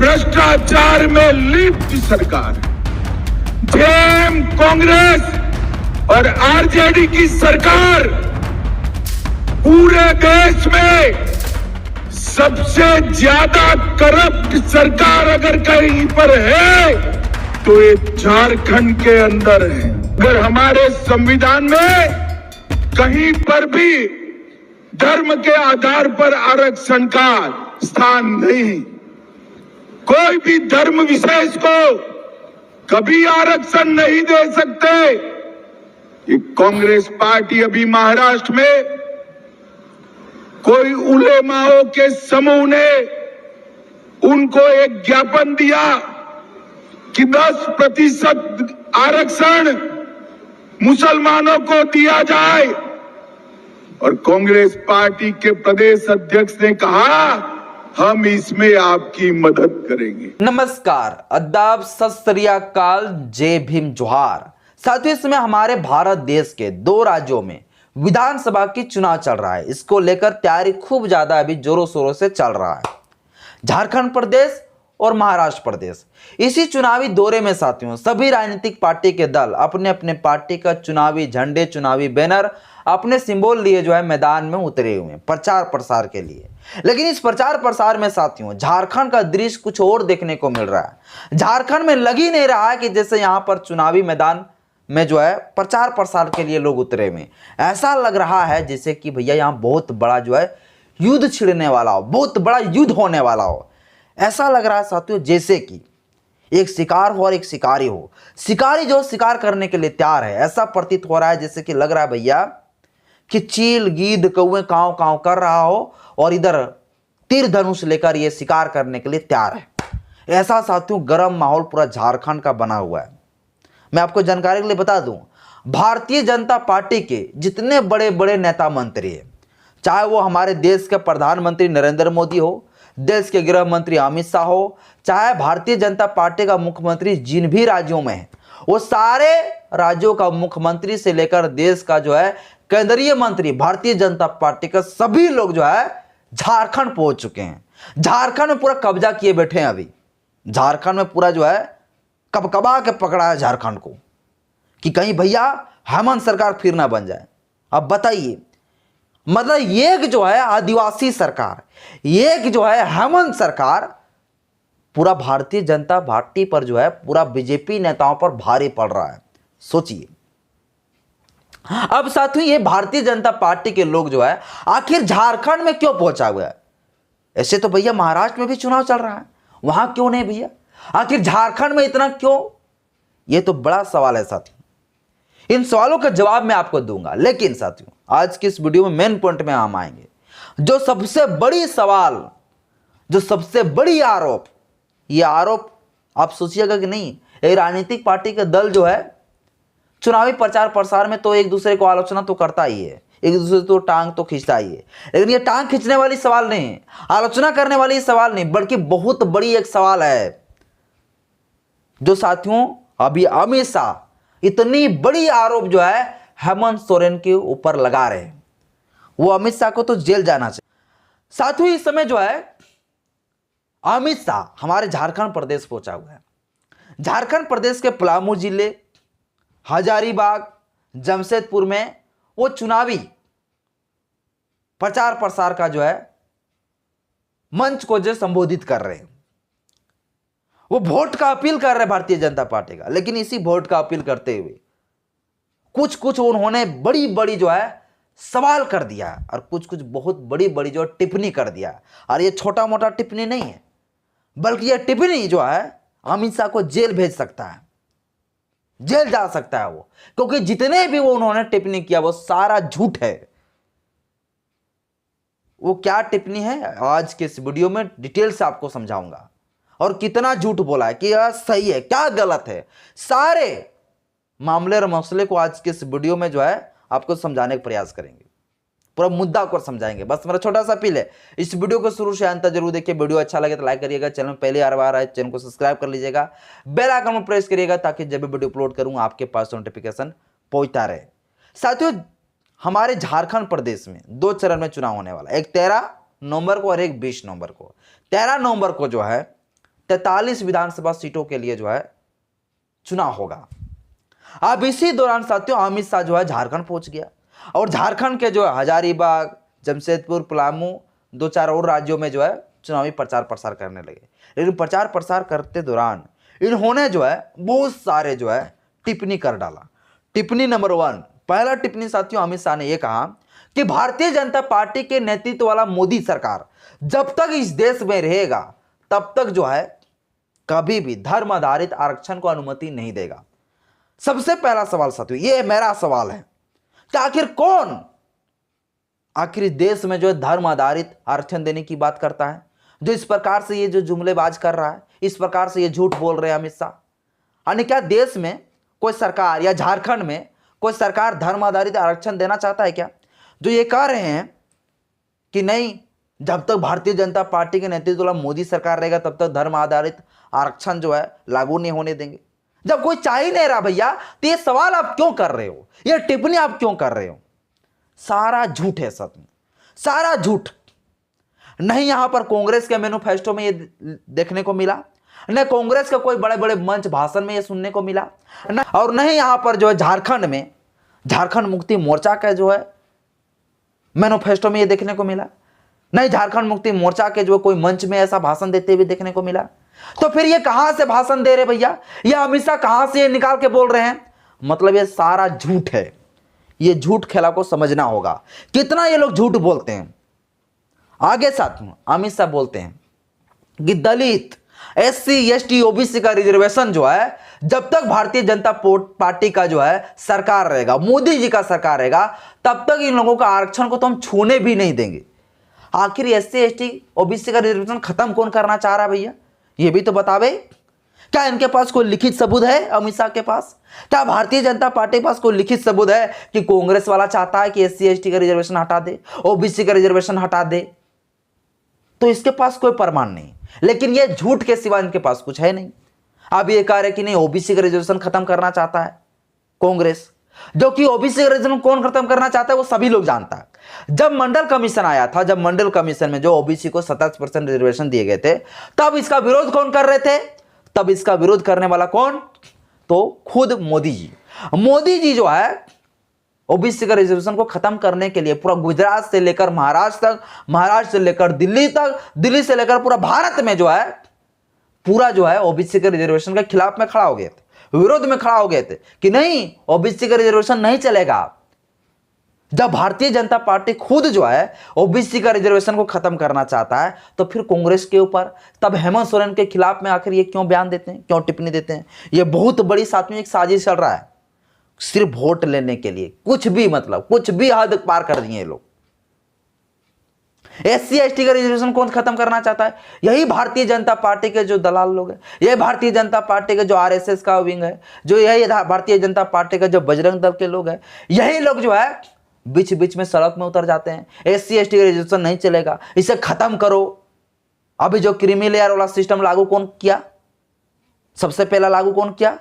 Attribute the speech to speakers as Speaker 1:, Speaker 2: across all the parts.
Speaker 1: भ्रष्टाचार में लिप्त सरकार, जेएम कांग्रेस और आरजेडी की सरकार पूरे देश में सबसे ज्यादा करप्ट सरकार अगर कहीं पर है तो ये झारखंड के अंदर है। अगर हमारे संविधान में कहीं पर भी धर्म के आधार पर आरक्षण का स्थान नहीं, कोई भी धर्म विशेष को कभी आरक्षण नहीं दे सकते। ये कांग्रेस पार्टी अभी महाराष्ट्र में कोई उलेमाओं के समूह ने उनको एक ज्ञापन दिया कि 10% आरक्षण मुसलमानों को दिया जाए, और कांग्रेस पार्टी के प्रदेश अध्यक्ष ने कहा हम इसमें आपकी मदद करेंगे।
Speaker 2: नमस्कार, अदाब, सत श्री अकाल, जय भीम, जोहार। साथियों, इस समय हमारे भारत देश के 2 राज्यों में विधानसभा की चुनाव चल रहा है। इसको लेकर तैयारी खूब ज्यादा अभी जोरों शोरों से चल रहा है। झारखंड प्रदेश और महाराष्ट्र प्रदेश, इसी चुनावी दौरे में साथियों सभी राजनीतिक पार्टी के दल अपने अपने पार्टी का चुनावी झंडे, चुनावी बैनर, अपने सिंबल लिए जो है मैदान में उतरे हुए हैं प्रचार प्रसार के लिए। लेकिन इस प्रचार प्रसार में साथियों झारखंड का दृश्य कुछ और देखने को मिल रहा है। झारखंड में लग ही नहीं रहा है कि जैसे यहाँ पर चुनावी मैदान में जो है प्रचार प्रसार के लिए लोग उतरे हुए। ऐसा लग रहा है जैसे कि भैया यहाँ बहुत बड़ा जो है युद्ध छिड़ने वाला हो, बहुत बड़ा युद्ध होने वाला हो। ऐसा लग रहा है साथियों जैसे कि एक शिकार हो और एक शिकारी हो। शिकारी जो शिकार करने के लिए तैयार है, ऐसा प्रतीत हो रहा है जैसे कि लग रहा है भैया कि चील, गीद, कौवे कांव कांव कर रहा हो और इधर तीर धनुष लेकर ये शिकार करने के लिए तैयार है। ऐसा साथियों गर्म माहौल पूरा झारखंड का बना हुआ है। मैं आपको जानकारी के लिए बता दूं, भारतीय जनता पार्टी के जितने बड़े बड़े नेता मंत्री हैं, चाहे वो हमारे देश के प्रधानमंत्री नरेंद्र मोदी हो, देश के गृह मंत्री अमित शाह हो, चाहे भारतीय जनता पार्टी का मुख्यमंत्री जिन भी राज्यों में है, वो सारे राज्यों का मुख्यमंत्री से लेकर देश का जो है केंद्रीय मंत्री भारतीय जनता पार्टी का सभी लोग जो है झारखंड पहुंच चुके हैं। झारखंड में पूरा कब्जा किए बैठे हैं। अभी झारखंड में पूरा जो है कबकबा के पकड़ा है झारखंड को कि कहीं भैया हेमंत सरकार फिर ना बन जाए। अब बताइए, मतलब एक जो है आदिवासी सरकार, एक जो है हेमंत सरकार, पूरा भारतीय जनता पार्टी पर जो है पूरा बीजेपी नेताओं पर भारी पड़ रहा है। सोचिए। अब साथियों ये भारतीय जनता पार्टी के लोग जो है आखिर झारखंड में क्यों पहुंचा हुआ है? ऐसे तो भैया महाराष्ट्र में भी चुनाव चल रहा है, वहां क्यों नहीं भैया? आखिर झारखंड में इतना क्यों? यह तो बड़ा सवाल है साथियों। इन सवालों का जवाब मैं आपको दूंगा, लेकिन साथियों आज की इस वीडियो में मेन पॉइंट में हम आएंगे। जो सबसे बड़ी सवाल, जो सबसे बड़ी आरोप, यह आरोप आप सोचिएगा कि नहीं, एक राजनीतिक पार्टी का दल जो है चुनावी प्रचार प्रसार में तो एक दूसरे को आलोचना तो करता ही है, एक दूसरे तो टांग तो खींचता ही है, लेकिन ये टांग खींचने वाली सवाल नहीं है, आलोचना करने वाली सवाल नहीं, बल्कि बहुत बड़ी एक सवाल है जो साथियों अभी अमित शाह इतनी बड़ी आरोप जो है हेमंत सोरेन के ऊपर लगा रहे हैं। वो अमित शाह को तो जेल जाना चाहिए। साथियों इस समय जो है अमित शाह हमारे झारखंड प्रदेश पहुंचा हुआ है। झारखंड प्रदेश के पलामू जिले, हजारीबाग, जमशेदपुर में वो चुनावी प्रचार प्रसार का जो है मंच को जो संबोधित कर रहे हैं। वो वोट का अपील कर रहे हैं भारतीय जनता पार्टी का, लेकिन इसी वोट का अपील करते हुए कुछ कुछ उन्होंने बड़ी बड़ी जो है सवाल कर दिया और कुछ कुछ बहुत बड़ी बड़ी जो टिप्पणी कर दिया। और ये छोटा मोटा टिप्पणी नहीं है, बल्कि यह टिप्पणी जो है अमित शाह को जेल भेज सकता है, जेल जा सकता है वो, क्योंकि जितने भी वो उन्होंने टिप्पणी किया वो सारा झूठ है। वो क्या टिप्पणी है आज के इस वीडियो में डिटेल से आपको समझाऊंगा, और कितना झूठ बोला है, कि यह सही है क्या गलत है, सारे मामले और मसले को आज के इस वीडियो में जो है आपको समझाने का प्रयास करेंगे, पूरा मुद्दा को समझाएंगे। बस मेरा छोटा सा अपील है, इस वीडियो को शुरू से अंत तक जरूर देखिए। वीडियो अच्छा लगे तो लाइक करिएगा, चैनल पहले हर बार आए चैनल को सब्सक्राइब कर लीजिएगा, बेल आइकन में प्रेस करिएगा ताकि जब भी वीडियो अपलोड करूं आपके पास नोटिफिकेशन पहुंचता रहे। साथियों हमारे झारखंड प्रदेश में 2 चरण में चुनाव होने वाला है, एक 13 नवंबर को और एक 20 नवंबर को। 13 नवंबर को जो है 43 विधानसभा सीटों के लिए जो है चुनाव होगा। अब इसी दौरान साथियों अमित शाह जो है झारखंड पहुंच गया और झारखंड के जो है हजारीबाग, जमशेदपुर, पलामू, 2-4 और राज्यों में जो है चुनावी प्रचार प्रसार करने लगे। लेकिन प्रचार प्रसार करते दौरान इन्होंने जो है बहुत सारे जो है टिप्पणी कर डाला। टिप्पणी नंबर 1, पहला टिप्पणी साथियों अमित शाह ने यह कहा कि भारतीय जनता पार्टी के नेतृत्व वाला मोदी सरकार जब तक इस देश में रहेगा तब तक जो है कभी भी धर्म आधारित आरक्षण को अनुमति नहीं देगा। सबसे पहला सवाल साथियों, ये मेरा सवाल है कि आखिर इस देश में जो है धर्म आधारित आरक्षण देने की बात करता है, जो इस प्रकार से ये जो जुमलेबाज कर रहा है, इस प्रकार से ये झूठ बोल रहे हैं अमित शाह। यानी क्या देश में कोई सरकार या झारखंड में कोई सरकार धर्म आधारित आरक्षण देना चाहता है क्या? जो ये कह रहे हैं कि नहीं, जब तक भारतीय जनता पार्टी के नेतृत्व वाला मोदी सरकार रहेगा तब तक धर्म आधारित आरक्षण जो है लागू नहीं होने देंगे। जब कोई चाह ही नहीं रहा भैया, तो ये सवाल आप क्यों कर रहे हो, ये टिप्पणी आप क्यों कर रहे हो? सारा झूठ है, सब सारा झूठ। नहीं यहां पर कांग्रेस के मैनिफेस्टो में ये देखने को मिला, न कांग्रेस के कोई बड़े बड़े मंच भाषण में ये सुनने को मिला, न और नहीं यहां पर जो है झारखंड में झारखंड मुक्ति मोर्चा का जो है मैनिफेस्टो में ये देखने को मिला, नहीं झारखंड मुक्ति मोर्चा के जो कोई मंच में ऐसा भाषण देते हुए देखने को मिला। तो फिर ये कहां से भाषण दे रहे भैया, ये अमित शाह कहां से ये निकाल के बोल रहे हैं? मतलब ये सारा झूठ है। ये झूठ खेला को समझना होगा, कितना ये लोग झूठ बोलते हैं। आगे साथियों अमित शाह बोलते हैं कि दलित, SC, ST, OBC का रिजर्वेशन जो है जब तक भारतीय जनता पार्टी का जो है सरकार रहेगा, मोदी जी का सरकार रहेगा, तब तक इन लोगों का आरक्षण को तो हम छूने भी नहीं देंगे। आखिर SC, ST, OBC का रिजर्वेशन खत्म कौन करना चाह रहा है भैया, ये भी तो बतावे। क्या इनके पास कोई लिखित सबूत है? अमित शाह के पास क्या भारतीय जनता पार्टी के पास कोई लिखित सबूत है कि कांग्रेस वाला चाहता है कि SC, ST का रिजर्वेशन हटा दे, OBC का रिजर्वेशन हटा दे? तो इसके पास कोई प्रमाण नहीं, लेकिन ये झूठ के सिवा इनके पास कुछ है नहीं। अब ये कह रहे कि नहीं OBC का रिजर्वेशन खत्म करना चाहता है कांग्रेस, जो कि OBC का रिजर्वेशन कौन खत्म करना चाहता है वो सभी लोग जानता है। जब मंडल कमीशन आया था, जब मंडल कमीशन में जो OBC को 27% रिजर्वेशन दिए गए थे, तब इसका विरोध कौन कर रहे थे? तब इसका विरोध करने वाला कौन? तो खुद मोदी जी। मोदी जी जो है OBC का रिजर्वेशन को खत्म करने के लिए पूरा गुजरात से लेकर महाराष्ट्र तक, महाराष्ट्र से लेकर दिल्ली तक, दिल्ली से लेकर पूरा भारत में जो है पूरा जो है OBC के रिजर्वेशन के खिलाफ में खड़ा हो गए थे, विरोध में खड़ा हो गए थे कि नहीं OBC का रिजर्वेशन नहीं चलेगा। जब भारतीय जनता पार्टी खुद जो है OBC का रिजर्वेशन को खत्म करना चाहता है, तो फिर कांग्रेस के ऊपर, तब हेमंत सोरेन के खिलाफ में आखिर ये क्यों बयान देते हैं, क्यों टिप्पणी देते हैं? ये बहुत बड़ी साथियों एक साजिश चल रहा है, सिर्फ वोट लेने के लिए। कुछ भी मतलब कुछ भी हद पार कर दिए लोग। SC, ST का रिजर्वेशन कौन खत्म करना चाहता है? यही भारतीय जनता पार्टी के जो दलाल लोग हैं, यही भारतीय जनता पार्टी के जो RSS का विंग है, जो यही भारतीय जनता पार्टी का जो बजरंग दल के लोग हैं, यही लोग जो है बीच बीच में सड़क में उतर जाते हैं। SC, ST का रिजर्वेशन नहीं चलेगा, इसे खत्म करो। अभी जो क्रीमी लेयर वाला सिस्टम लागू कौन किया? सबसे पहला लागू कौन किया?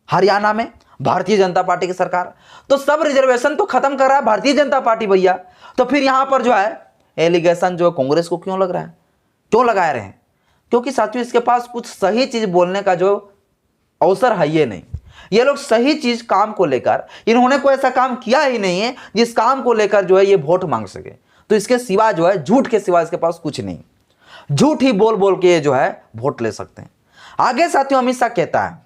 Speaker 2: हरियाणा में भारतीय जनता पार्टी की सरकार। तो सब रिजर्वेशन तो खत्म कर रहा है भारतीय जनता पार्टी भैया। तो फिर यहां पर जो है एलिगेशन जो कांग्रेस को क्यों लग रहा है, क्यों लगा रहे हैं? क्योंकि साथियों इसके पास कुछ सही चीज बोलने का जो अवसर है ये नहीं। ये लोग सही चीज काम को लेकर, इन्होंने कोई ऐसा काम किया ही नहीं है जिस काम को लेकर जो है ये वोट मांग सके। तो इसके सिवा जो है झूठ के सिवा इसके पास कुछ नहीं, झूठ ही बोल बोल के ये जो है वोट ले सकते हैं। आगे साथियों अमित शाह कहता है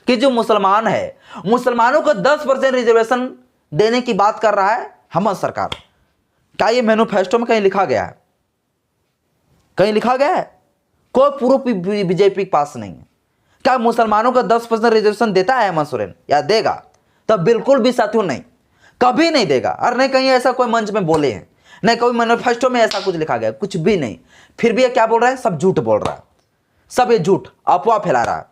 Speaker 2: कि जो मुसलमान है, मुसलमानों को 10% रिजर्वेशन देने की बात कर रहा है हेमंत सरकार। क्या ये मैनिफेस्टो में कहीं लिखा गया है? कहीं लिखा गया है? कोई प्रूफ बीजेपी के पास नहीं है। क्या मुसलमानों का 10% रिजर्वेशन देता है हेमंत सोरेन या देगा? तब बिल्कुल भी साथियों नहीं, कभी नहीं देगा। और नहीं कहीं ऐसा कोई मंच में बोले हैं, नहीं कोई मैनिफेस्टो में ऐसा कुछ लिखा गया, कुछ भी नहीं। फिर भी ये क्या बोल रहा है? सब झूठ बोल रहा है, सब ये झूठ अफवाह फैला रहा है।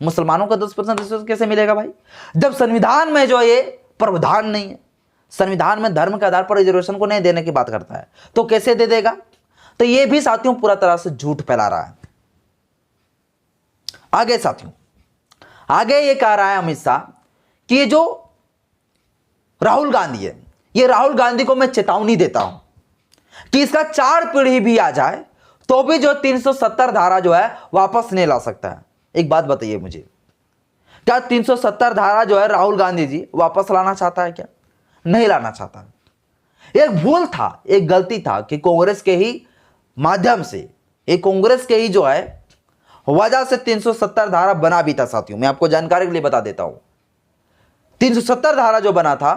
Speaker 2: मुसलमानों का 10% रिजर्वेशन कैसे मिलेगा भाई, जब संविधान में जो ये प्रावधान नहीं है? संविधान में धर्म के आधार पर रिजर्वेशन को नहीं देने की बात करता है, तो कैसे दे देगा? तो ये भी साथियों पूरा तरह से झूठ फैला रहा है। आगे साथियों आगे ये कह रहा है अमित शाह कि ये जो राहुल गांधी है, ये राहुल गांधी को मैं चेतावनी देता हूं कि इसका 4 पीढ़ी भी आ जाए तो भी जो 370 धारा जो है वापस नहीं ला सकता है। एक बात बताइए मुझे, क्या 370 धारा जो है राहुल गांधी जी वापस लाना चाहता है क्या? नहीं लाना चाहता। एक भूल था, एक गलती था कि कांग्रेस के ही माध्यम से, एक कांग्रेस के ही जो है वजह से 370 धारा बना भी था साथियों। मैं आपको जानकारी के लिए बता देता हूं, 370 धारा जो बना था,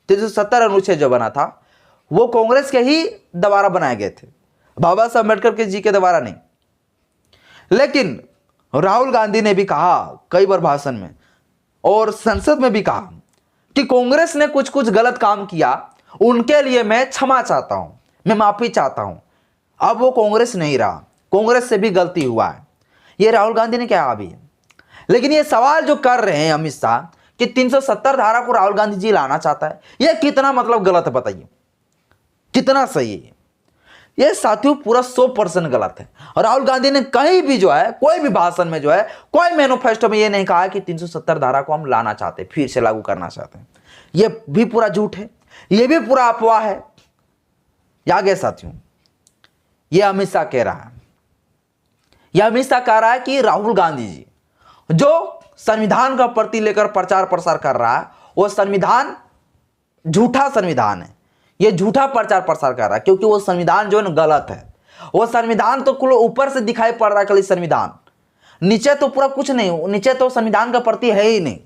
Speaker 2: 370 अनुच्छेद जो बना था, वो कांग्रेस के ही द्वारा बनाए गए थे, बाबा साहब अम्बेडकर के जी के द्वारा नहीं। लेकिन राहुल गांधी ने भी कहा कई बार भाषण में और संसद में भी कहा कि कांग्रेस ने कुछ कुछ गलत काम किया, उनके लिए मैं क्षमा चाहता हूं, मैं माफी चाहता हूं। अब वो कांग्रेस नहीं रहा, कांग्रेस से भी गलती हुआ है, ये राहुल गांधी ने कहा अभी। लेकिन ये सवाल जो कर रहे हैं अमित शाह कि 370 धारा को राहुल गांधी जी लाना चाहता है, ये कितना मतलब गलत है बताइए, कितना सही है? ये साथियों पूरा 100% गलत है। और राहुल गांधी ने कहीं भी जो है, कोई भी भाषण में जो है, कोई मैनिफेस्टो में ये नहीं कहा कि 370 धारा को हम लाना चाहते, फिर से लागू करना चाहते हैं। ये भी पूरा झूठ है, ये भी पूरा अफवाह है। आगे साथियों, ये अमित शाह कह रहा है, यह अमित शाह कह रहा है कि राहुल गांधी जी जो संविधान का प्रति लेकर प्रचार प्रसार कर रहा है, वो संविधान झूठा संविधान है, ये झूठा प्रचार प्रसार कर रहा है, क्योंकि वो संविधान जो है गलत है। वो संविधान तो कुल ऊपर से दिखाई पड़ रहा है खाली संविधान, नीचे तो पूरा कुछ नहीं, नीचे तो संविधान का प्रति है ही नहीं।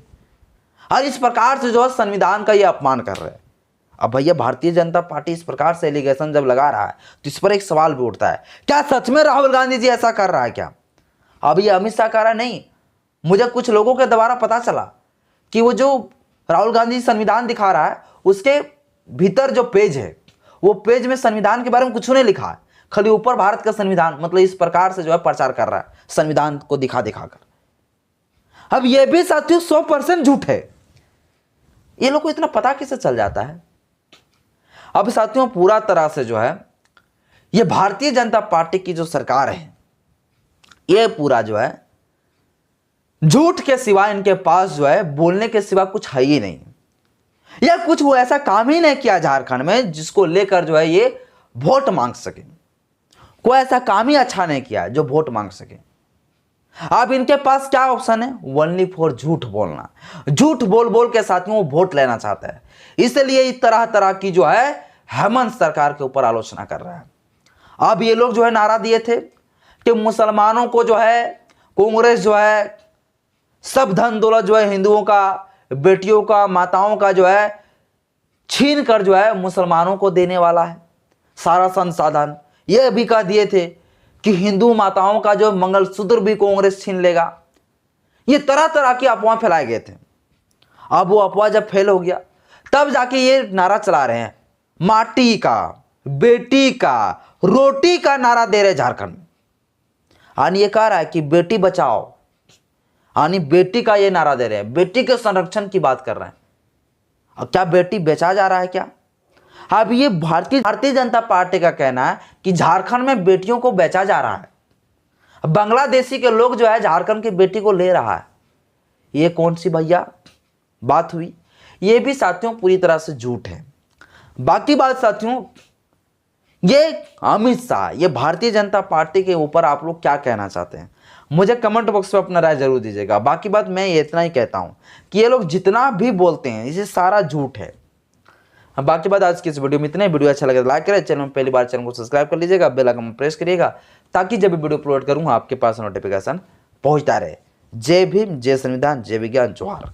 Speaker 2: और इस प्रकार से जो है संविधान का ये अपमान कर रहे हैं। अब भैया भारतीय जनता पार्टी इस प्रकार से एलिगेशन जब लगा रहा है तो इस पर एक सवाल भी उठता है, क्या सच में राहुल गांधी जी ऐसा कर रहा है क्या? अब ये अमित शाह कह रहा है नहीं, मुझे कुछ लोगों के द्वारा पता चला कि वो जो राहुल गांधी संविधान दिखा रहा है उसके भीतर जो पेज है, वो पेज में संविधान के बारे में कुछ नहीं लिखा है, खाली ऊपर भारत का संविधान, मतलब इस प्रकार से जो है प्रचार कर रहा है संविधान को दिखा दिखाकर। अब ये भी साथियों 100% झूठ है। ये लोग को इतना पता कैसे चल जाता है? अब साथियों पूरा तरह से जो है ये भारतीय जनता पार्टी की जो सरकार है, ये पूरा जो है झूठ के सिवा इनके पास जो है बोलने के सिवा कुछ है ही नहीं। या कुछ वो ऐसा काम ही नहीं किया झारखंड में जिसको लेकर जो है ये वोट मांग सके, कोई ऐसा काम ही अच्छा नहीं किया जो वोट मांग सके। अब इनके पास क्या ऑप्शन है? ओनली फॉर झूठ बोलना, झूठ बोल बोल के साथियों वो वोट लेना चाहता है। इसलिए इस तरह तरह की जो है हेमंत सरकार के ऊपर आलोचना कर रहा है। अब ये लोग जो है नारा दिए थे कि मुसलमानों को जो है कांग्रेस जो है सब धन दौलत जो है हिंदुओं का, बेटियों का, माताओं का जो है छीन कर जो है मुसलमानों को देने वाला है सारा संसाधन। ये भी कह दिए थे कि हिंदू माताओं का जो मंगलसूत्र भी कांग्रेस छीन लेगा। ये तरह तरह की अफवाह फैलाए गए थे। अब वो अफवाह जब फेल हो गया तब जाके ये नारा चला रहे हैं, माटी का, बेटी का, रोटी का नारा दे रहे झारखंड में। यानी ये कह रहा है कि बेटी बचाओ, यानी बेटी का ये नारा दे रहे हैं, बेटी के संरक्षण की बात कर रहे हैं। अब क्या बेटी बेचा जा रहा है क्या? अब ये भारतीय जनता पार्टी का कहना है कि झारखंड में बेटियों को बेचा जा रहा है, बांग्लादेशी के लोग जो है झारखंड की बेटी को ले रहा है। ये कौन सी भैया बात हुई? ये भी साथियों पूरी तरह से झूठ है। बाकी बात साथियों, ये अमित शाह, ये भारतीय जनता पार्टी के ऊपर आप लोग क्या कहना चाहते हैं? मुझे कमेंट बॉक्स में अपना राय जरूर दीजिएगा। बाकी बात मैं ये इतना ही कहता हूं कि ये लोग जितना भी बोलते हैं इसे सारा झूठ है। बाकी बात आज की इस वीडियो में इतना ही। वीडियो अच्छा लगे तो लाइक करें, चैनल में पहली बार चैनल को सब्सक्राइब कर लीजिएगा, बेल आइकन प्रेस करिएगा ताकि जब भी वीडियो अपलोड करूँ आपके पास नोटिफिकेशन पहुंचता रहे। जय भीम, जय संविधान, जय विज्ञान, जोहार।